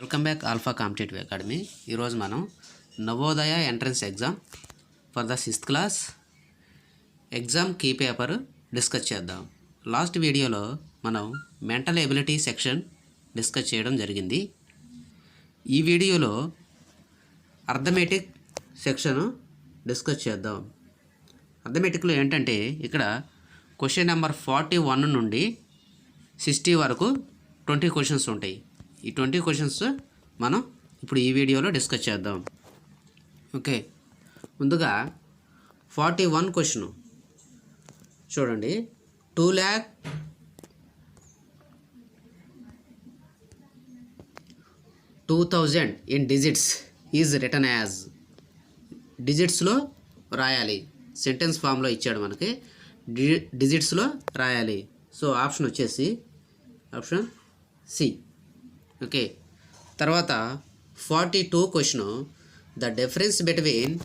Welcome back alpha competitive academy. ఈరోజు మనం Navodaya entrance exam for the 6th class exam key paper discuss చేద్దాం. Last వీడియోలో మనం mental ability section discuss చేయడం జరిగింది. ఈ వీడియోలో అర్థమెటిక్ సెక్షన్ డిస్కస్ చేద్దాం. అర్థమెటిక్లో ఏంటంటే ఇక్కడ క్వశ్చన్ నెంబర్ 41 నుండి 60 వరకు 20 క్వశ్చన్స్ ఉంటాయి. ఈ 20 క్వశ్చన్స్ మనం ఇప్పుడు ఈ వీడియోలో డిస్కస్ చేద్దాం. ఓకే, ముందుగా 41 క్వశ్చన్ చూడండి. 2,02,000 in digits is written as. డిజిట్స్లో రాయాలి, సెంటెన్స్ ఫామ్లో ఇచ్చాడు మనకి, డిజిట్స్లో రాయాలి. సో ఆప్షన్ వచ్చేసి ఆప్షన్ సి. ఓకే, తర్వాత 42 question. The difference between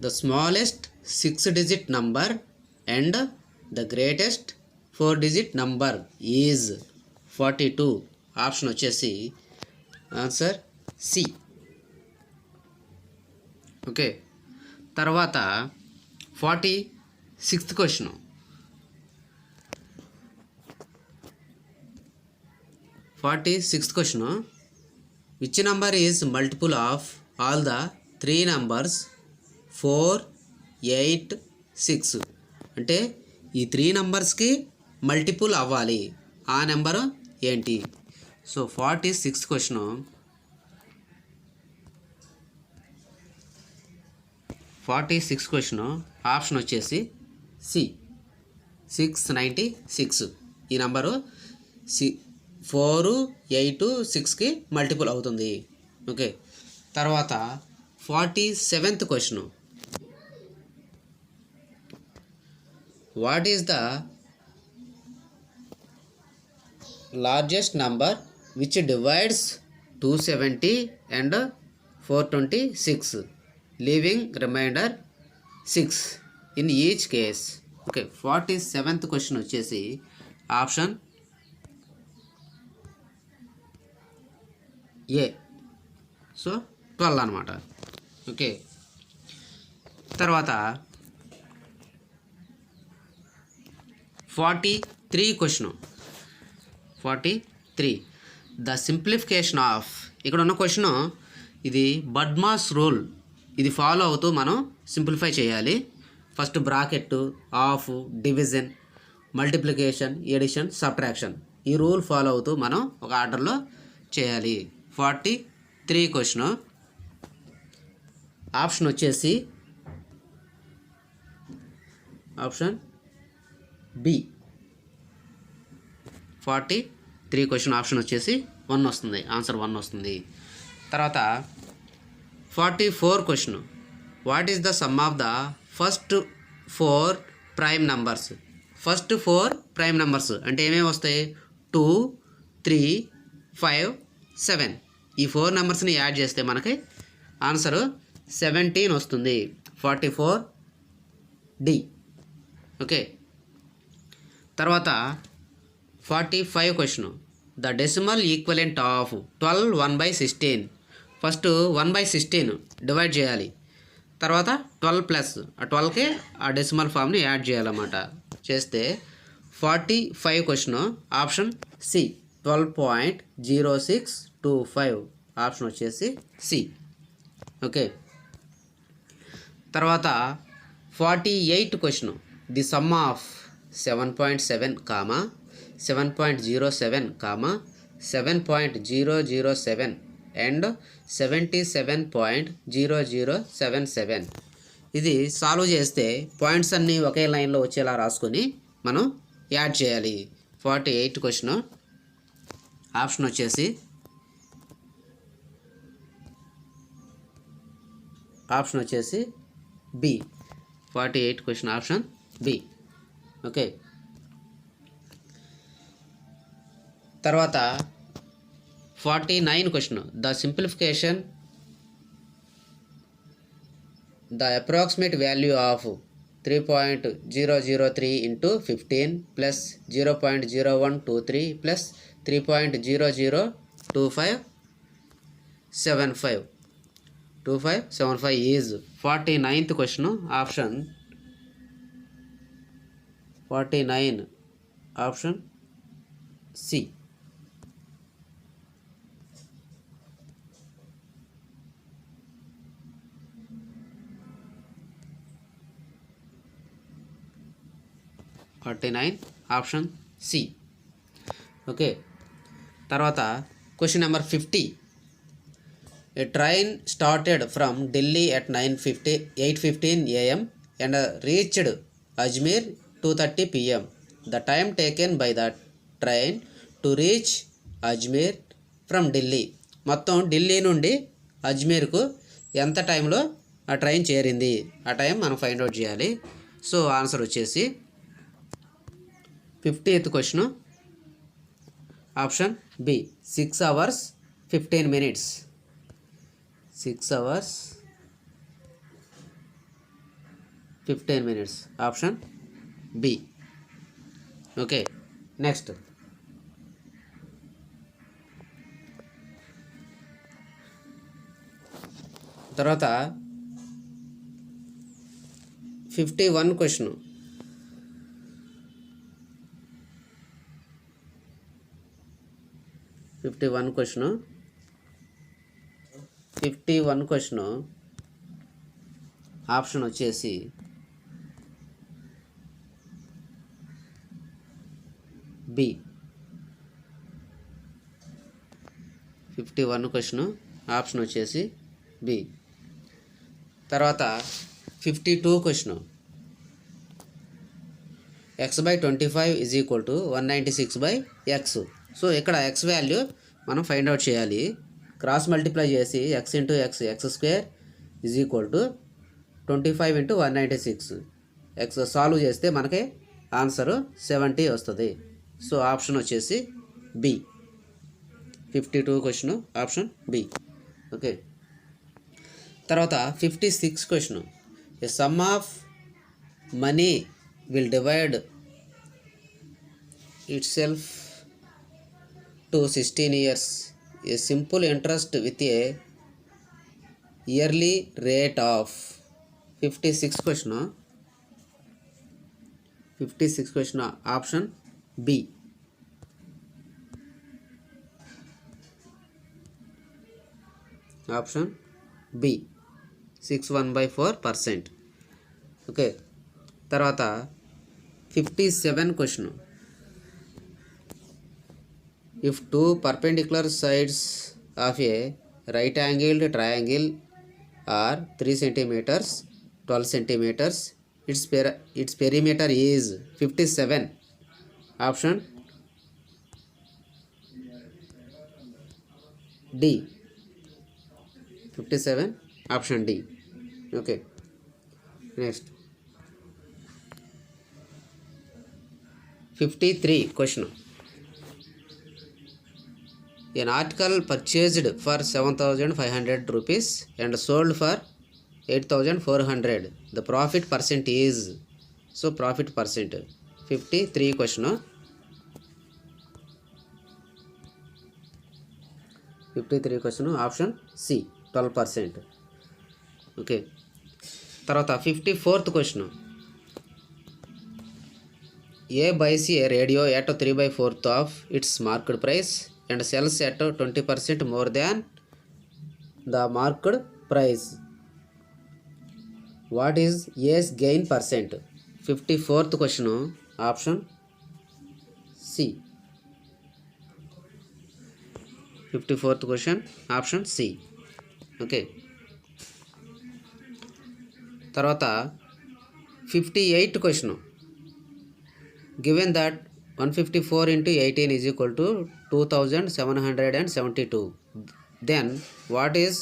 the smallest 6-digit number and the greatest 4-digit number is 42. Option వచ్చేసి ఆన్సర్ సి. ఓకే, తర్వాత 46th question. 46th question. Which number is multiple of all the 3 numbers 4, 8, 6? అంటే ఈ 3 నంబర్స్కి multiple అవ్వాలి, ఆ number ఏంటి? So 46th question. 46th question option వచ్చేసి C, 696. ఈ number 4, 8, 6కి మల్టిపుల్ అవుతుంది. ఓకే, తర్వాత 47th question. What is the largest number which divides 270 and 426 leaving remainder 6 in each case? Okay, 47th question వచ్చేసి ఆప్షన్ ఏ. సో 12 అనమాట. Okay, తర్వాత 43 question. 43 the simplification of. ఇక్కడ ఉన్న క్వశ్చన్ ఇది బడ్మాస్ రూల్, ఇది ఫాలో అవుతూ మనం సింప్లిఫై చేయాలి. First bracket, of, division, multiplication, addition, subtraction, ఈ రూల్ ఫాలో అవుతూ మనం ఒక ఆర్డర్లో చేయాలి. 43 క్వశ్చన్ ఆప్షన్ వచ్చేసి ఆప్షన్ బి. 43 క్వశ్చన్ ఆప్షన్ వచ్చేసి 1 వస్తుంది, ఆన్సర్ 1 వస్తుంది. తర్వాత 44 question. What is the sum of the first 4 prime numbers? First 4 prime numbers అంటే ఏమేమి వస్తాయి? 2, 3, 5, 7. ఈ 4 నెంబర్స్ని యాడ్ చేస్తే మనకి ఆన్సరు 17 వస్తుంది. 44D. ఓకే, తర్వాత 45 question. The decimal equivalent of 12 1/16. First 1/16 divide చేయాలి, తర్వాత 12 ప్లస్ ఆ 12కి ఆ డెసిమల్ ఫామ్ని యాడ్ చేయాలన్నమాట. చేస్తే 45 క్వశ్చన్ ఆప్షన్ సి, 12.0625. ఆప్షన్ వచ్చేసి సి. ఓకే, తర్వాత 48 question. The some of 7.7, 7.07, 7.007 and 77.0077. ఇది సాల్వ్ చేస్తే పాయింట్స్ అన్నీ ఒకే లైన్లో వచ్చేలా రాసుకొని మనం యాడ్ చేయాలి. 48 క్వశ్చన్ ఆప్షన్ వచ్చేసి B. 48 question option B. Okay, తర్వాత 49 question. The simplification the approximate value of 3.003 into 15 plus 0.0123 plus 3.002575 is 49th question. Option 49, option C. Option C. Okay, తర్వాత question number 50. A train started from Delhi at 8:15 am and reached Ajmer 2:30 pm. The time taken by the train to reach Ajmer from Delhi. మొత్తం ఢిల్లీ నుండి అజ్మీర్కు ఎంత టైంలో ఆ train చేరింది, ఆ time మనం find out చేయాలి. సో ఆన్సర్ వచ్చేసి 50th question option B 6 hours 15 minutes. 6 hours 15 minutes, option B. Okay, next తర్వాత 51 క్వశ్చన్. 51 క్వశ్చన్ ఆప్షన్ వచ్చేసి బి. 51 క్వశ్చన్ ఆప్షన్ వచ్చేసి బి. తర్వాత 52 question. x/25 is equal to 196/x. So ఇక్కడ x value మనం find out చేయాలి. Cross multiply చేసి x into x square is equal to 25 into 196 x solve చేస్తే మనకి ఆన్సరు 70 వస్తుంది. సో ఆప్షన్ వచ్చేసి B. 52 question option B. Okay, తర్వాత 56 question. A sum of money will divide itself to 16 years. A simple interest with a yearly rate of 56 question. 56 question option B. Option B 6.1/4%. Okay, తర్వాత 57 question. If two perpendicular sides of a right-angled triangle are 3 centimeters, 12 centimeters, its perimeter is 57. Option D. 57 option D. Okay, next 53 question. An article purchased for 7,500 rupees and sold for 8,400. The profit percent is, so profit percent 53 question. 53 question option C 12%. Okay, తర్వాత 54th question. A buys a radio at 3/4 of its market price and sells at 20% more than the market price. What is A's gain percent? 54th question option C. 54th question option C. Okay, తర్వాత 58th question. Given that 154 into 18 is equal to 2,772, then what is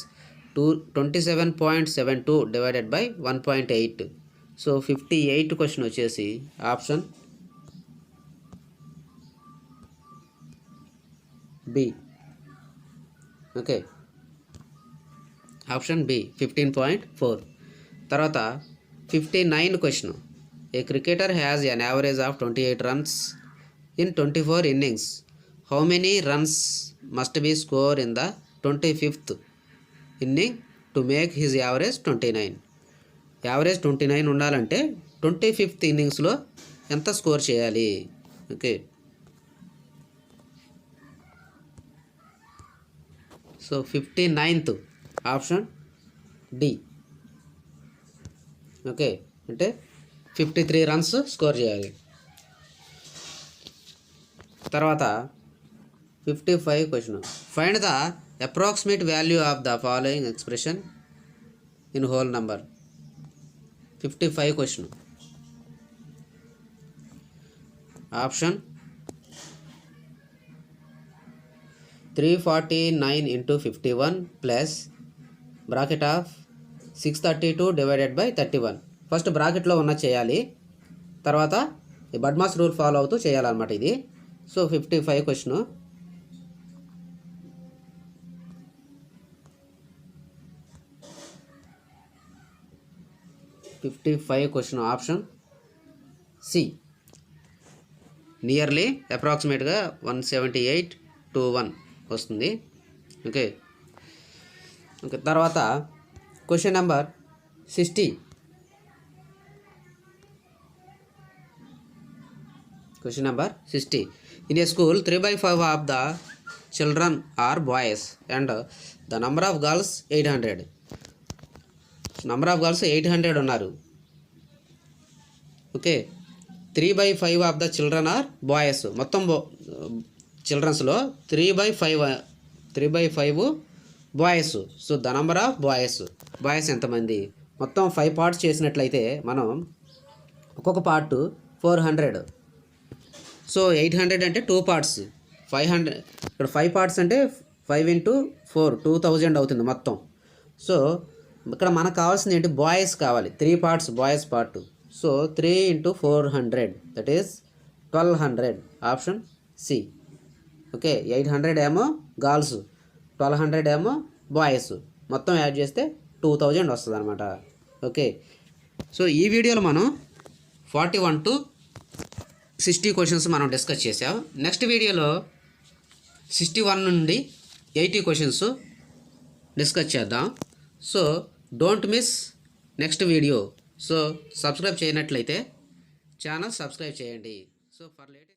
27.72 divided by 1.8? So 58 question వచ్చేసి option B. Okay, option B 15.4. తర్వాత 59 question. A cricketer has an average of 28 runs in 24 innings. How many runs must be scored in the 25th inning to make his average 29? Average 29 ఉండాలంటే 25th ఇన్నింగ్స్లో ఎంత score చేయాలి? Okay, so 59th option D. Okay, అంటే 53 runs score చేయాలి. తర్వాత 55 question. Find the approximate value of the following expression in whole number. 55 question. Option 349 into 51 plus bracket of 632 divided by 31. First బ్రాకెట్లో ఉన్న చేయాలి, తర్వాత ఈ బడ్మాస్ రూల్ ఫాలో అవుతూ చేయాలన్నమాట ఇది. So 55 question. Option C. Nearly అప్రాక్సిమేట్గా 178/1 వస్తుంది. Okay, okay. తర్వాత question number 60. Question number 60. In a school 3/5 of the children are boys and the number of girls 800. Number of girls 800 ఉన్నారు. Okay, 3/5 of the children are boys. మొత్తం చిల్డ్రన్స్లో 3/5 boys. So the number of boys ఎంతమంది? మొత్తం 5 parts చేసినట్లయితే మనం ఒక్కొక్క part 400. So 800 అంటే 2 parts 500. ఇక్కడ 5 పార్ట్స్ అంటే 5 into 4 2000 అవుతుంది మొత్తం. సో ఇక్కడ మనకు కావాల్సింది ఏంటి? బాయ్స్ కావాలి. 3 parts boys part. So 3 into 400 that is 1200. Option C. Okay, 800 ఏమో గర్ల్స్, 1200 ఏమో బాయ్స్. మొత్తం యాడ్ చేస్తే 2000 వస్తుంది అనమాట. ఓకే, సో ఈ వీడియోలో మనం 41 to 60 క్వశ్చన్స్ మనం డిస్కస్ చేసాం. నెక్స్ట్ వీడియోలో 61 నుండి 80 క్వశ్చన్స్ డిస్కస్ చేద్దాం. So don't miss next video. So subscribe చేయనట్లయితే ఛానల్ సబ్స్క్రైబ్ చేయండి. So for latest